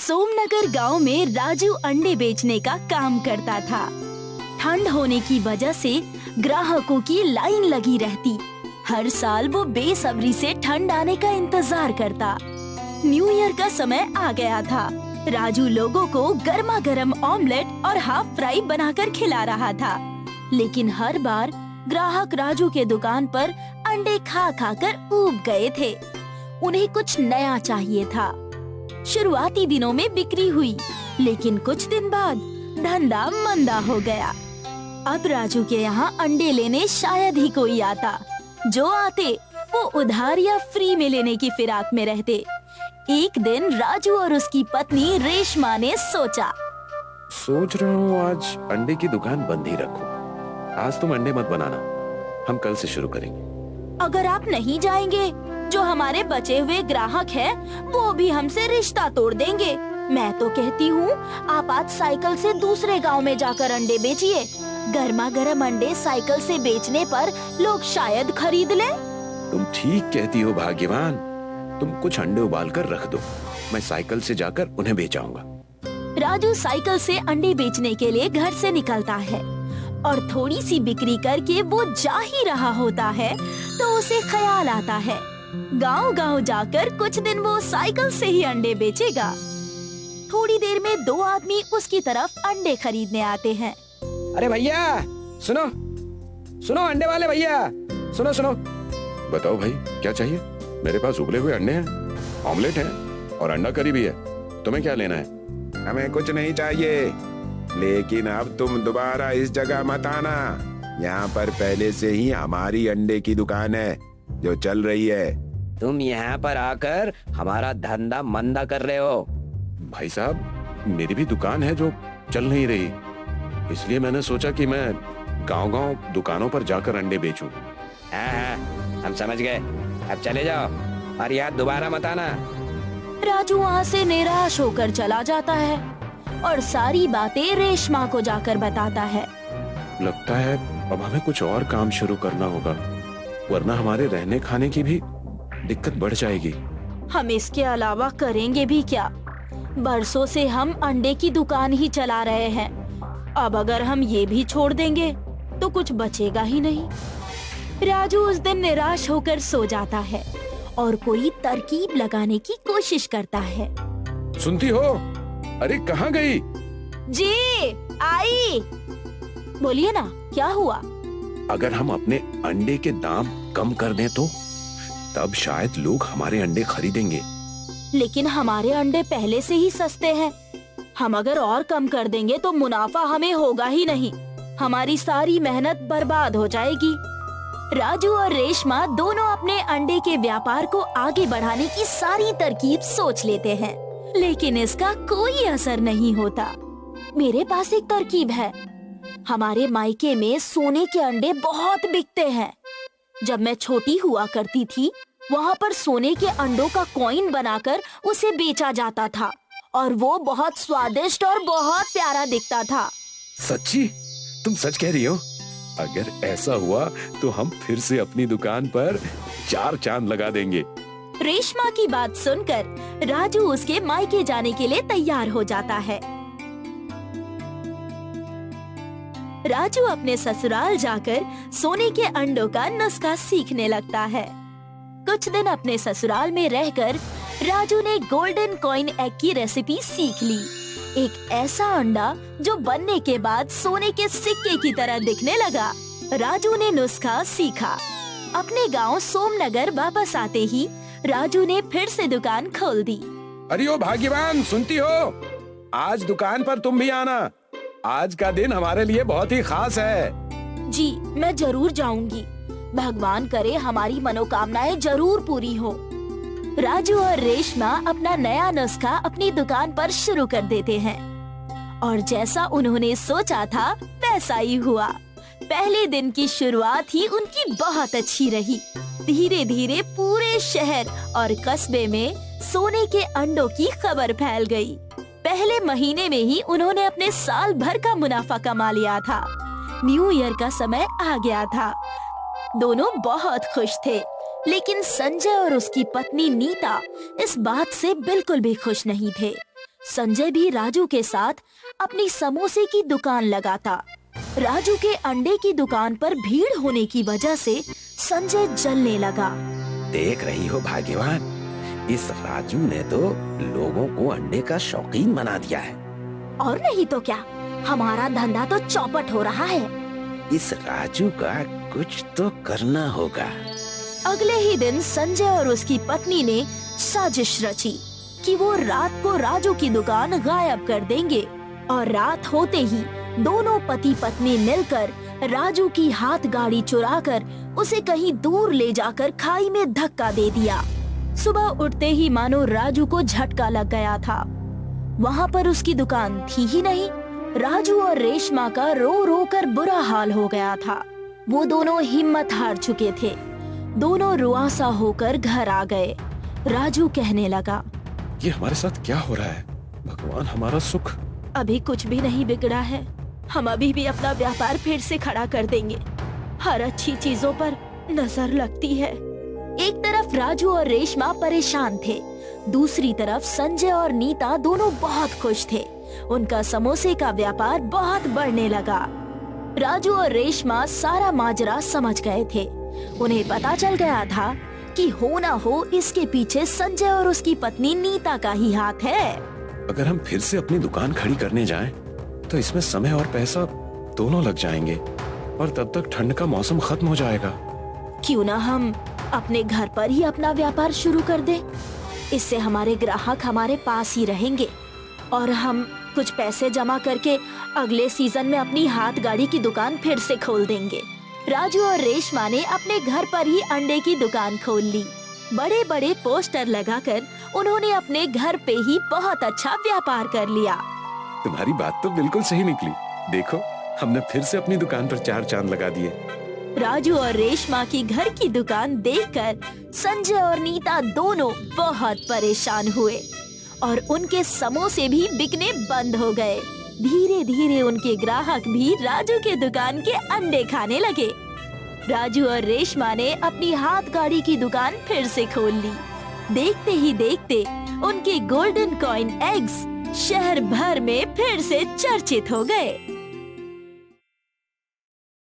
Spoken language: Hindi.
सोमनगर गांव में राजू अंडे बेचने का काम करता था। ठंड होने की वजह से ग्राहकों की लाइन लगी रहती। हर साल वो बेसब्री से ठंड आने का इंतजार करता। न्यू ईयर का समय आ गया था। राजू लोगों को गर्मा गर्म ऑमलेट और हाफ फ्राई बनाकर खिला रहा था, लेकिन हर बार ग्राहक राजू के दुकान पर अंडे खा खा कर ऊब गए थे। उन्हें कुछ नया चाहिए था। शुरुआती दिनों में बिक्री हुई, लेकिन कुछ दिन बाद धंधा मंदा हो गया। अब राजू के यहाँ अंडे लेने शायद ही कोई आता। जो आते वो उधार या फ्री में लेने की फिराक में रहते। एक दिन राजू और उसकी पत्नी रेशमा ने सोच रहा हूँ आज अंडे की दुकान बंद ही रखूं। आज तुम अंडे मत बनाना, हम कल से शुरू करेंगे। अगर आप नहीं जाएंगे, जो हमारे बचे हुए ग्राहक हैं, वो भी हमसे रिश्ता तोड़ देंगे। मैं तो कहती हूँ आप आज साइकिल से दूसरे गांव में जाकर अंडे बेचिए। गर्मा गर्म अंडे साइकिल से बेचने पर लोग शायद खरीद लें। तुम ठीक कहती हो भाग्यवान। तुम कुछ अंडे उबाल कर रख दो, मैं साइकिल से जाकर उन्हें बेच आऊंगा। राजू साइकिल से अंडे बेचने के लिए घर से निकलता है और थोड़ी सी बिक्री करके वो जा ही रहा होता है तो उसे ख्याल आता है गांव-गांव जाकर कुछ दिन वो साइकिल से ही अंडे बेचेगा। थोड़ी देर में दो आदमी उसकी तरफ अंडे खरीदने आते हैं। अरे भैया सुनो सुनो, अंडे वाले भैया सुनो सुनो। बताओ भाई, क्या चाहिए? मेरे पास उबले हुए अंडे हैं, ऑमलेट है और अंडा करी भी है। तुम्हें क्या लेना है? हमें कुछ नहीं चाहिए, लेकिन अब तुम दोबारा इस जगह मत आना। यहाँ पर पहले से ही हमारी अंडे की दुकान है जो चल रही है। तुम यहाँ पर आकर हमारा धंधा मंदा कर रहे हो। भाई साहब, मेरी भी दुकान है जो चल नहीं रही, इसलिए मैंने सोचा कि मैं गांव-गांव दुकानों पर जाकर अंडे बेचूं। हाँ, हम समझ गए। अब चले जाओ और यहाँ दोबारा मत आना। राजू वहाँ से निराश होकर चला जाता है और सारी बातें रेशमा को जाकर बताता है। लगता है अब हमें कुछ और काम शुरू करना होगा, वरना हमारे रहने खाने की भी दिक्कत बढ़ जाएगी। हम इसके अलावा करेंगे भी क्या? बरसों से हम अंडे की दुकान ही चला रहे हैं। अब अगर हम ये भी छोड़ देंगे तो कुछ बचेगा ही नहीं। राजू उस दिन निराश होकर सो जाता है और कोई तरकीब लगाने की कोशिश करता है। सुनती हो? अरे कहाँ गई? जी आई। बोलिए ना, क्या हुआ? अगर हम अपने अंडे के दाम कम कर दें तो तब शायद लोग हमारे अंडे खरीदेंगे। लेकिन हमारे अंडे पहले से ही सस्ते हैं। हम अगर और कम कर देंगे तो मुनाफा हमें होगा ही नहीं। हमारी सारी मेहनत बर्बाद हो जाएगी। राजू और रेशमा दोनों अपने अंडे के व्यापार को आगे बढ़ाने की सारी तरकीब सोच लेते हैं, लेकिन इसका कोई असर नहीं होता। मेरे पास एक तरकीब है। हमारे मायके में सोने के अंडे बहुत बिकते हैं। जब मैं छोटी हुआ करती थी, वहाँ पर सोने के अंडों का कॉइन बनाकर उसे बेचा जाता था और वो बहुत स्वादिष्ट और बहुत प्यारा दिखता था। सच्ची? तुम सच कह रही हो? अगर ऐसा हुआ तो हम फिर से अपनी दुकान पर 4 चांद लगा देंगे। रेशमा की बात सुनकर राजू उसके मायके जाने के लिए तैयार हो जाता है। राजू अपने ससुराल जाकर सोने के अंडों का नुस्खा सीखने लगता है। कुछ दिन अपने ससुराल में रहकर राजू ने गोल्डन कॉइन एग की रेसिपी सीख ली। एक ऐसा अंडा जो बनने के बाद सोने के सिक्के की तरह दिखने लगा। राजू ने नुस्खा सीखा। अपने गांव सोमनगर वापस आते ही राजू ने फिर से दुकान खोल दी। अरे ओ भाग्यवान, सुनती हो? आज दुकान पर तुम भी आना। आज का दिन हमारे लिए बहुत ही खास है। जी, मैं जरूर जाऊंगी। भगवान करे हमारी मनोकामनाएं जरूर पूरी हो। राजू और रेशमा अपना नया नुस्खा अपनी दुकान पर शुरू कर देते हैं और जैसा उन्होंने सोचा था वैसा ही हुआ। पहले दिन की शुरुआत ही उनकी बहुत अच्छी रही। धीरे धीरे पूरे शहर और कस्बे में सोने के अंडों की खबर फैल गई। पहले महीने में ही उन्होंने अपने साल भर का मुनाफा कमा लिया था। न्यू ईयर का समय आ गया था। दोनों बहुत खुश थे, लेकिन संजय और उसकी पत्नी नीता इस बात से बिल्कुल भी खुश नहीं थे। संजय भी राजू के साथ अपनी समोसे की दुकान लगाता। राजू के अंडे की दुकान पर भीड़ होने की वजह से संजय जलने लगा। देख रही हो भाग्यवान, इस राजू ने तो लोगों को अंडे का शौकीन बना दिया है। और नहीं तो क्या, हमारा धंधा तो चौपट हो रहा है। इस राजू का कुछ तो करना होगा। अगले ही दिन संजय और उसकी पत्नी ने साजिश रची कि वो रात को राजू की दुकान गायब कर देंगे। और रात होते ही दोनों पति पत्नी मिलकर राजू की हाथ गाड़ी चुराकर उसे कहीं दूर ले जाकर खाई में धक्का दे दिया। सुबह उठते ही मानो राजू को झटका लग गया था। वहाँ पर उसकी दुकान थी ही नहीं। राजू और रेशमा का रो रो कर बुरा हाल हो गया था। वो दोनों हिम्मत हार चुके थे। दोनों रुआसा होकर घर आ गए। राजू कहने लगा, ये हमारे साथ क्या हो रहा है? भगवान हमारा सुख। अभी कुछ भी नहीं बिगड़ा है। हम अभी भी अपना व्यापार फिर से खड़ा कर देंगे। हर अच्छी चीजों पर नजर लगती है। एक तरफ राजू और रेशमा परेशान थे, दूसरी तरफ संजय और नीता दोनों बहुत खुश थे। उनका समोसे का व्यापार बहुत बढ़ने लगा। राजू और रेशमा सारा माजरा समझ गए थे। उन्हें पता चल गया था कि हो ना हो इसके पीछे संजय और उसकी पत्नी नीता का ही हाथ है। अगर हम फिर से अपनी दुकान खड़ी करने जाएं, तो इसमें समय और पैसा दोनों लग जाएंगे और तब तक ठंड का मौसम खत्म हो जाएगा। क्यों ना हम अपने घर पर ही अपना व्यापार शुरू कर दें? इससे हमारे ग्राहक हमारे पास ही रहेंगे और हम कुछ पैसे जमा करके अगले सीजन में अपनी हाथ गाड़ी की दुकान फिर से खोल देंगे। राजू और रेशमा ने अपने घर पर ही अंडे की दुकान खोल ली। बड़े बड़े पोस्टर लगाकर उन्होंने अपने घर पे ही बहुत अच्छा व्यापार कर लिया। तुम्हारी बात तो बिल्कुल सही निकली। देखो, हमने फिर से अपनी दुकान पर 4 चांद लगा दिए। राजू और रेशमा की घर की दुकान देखकर संजय और नीता दोनों बहुत परेशान हुए और उनके समोसे भी बिकने बंद हो गए। धीरे धीरे उनके ग्राहक भी राजू के दुकान के अंडे खाने लगे। राजू और रेशमा ने अपनी हाथ गाड़ी की दुकान फिर से खोल ली। देखते ही देखते उनके गोल्डन कॉइन एग्स शहर भर में फिर से चर्चित हो गए।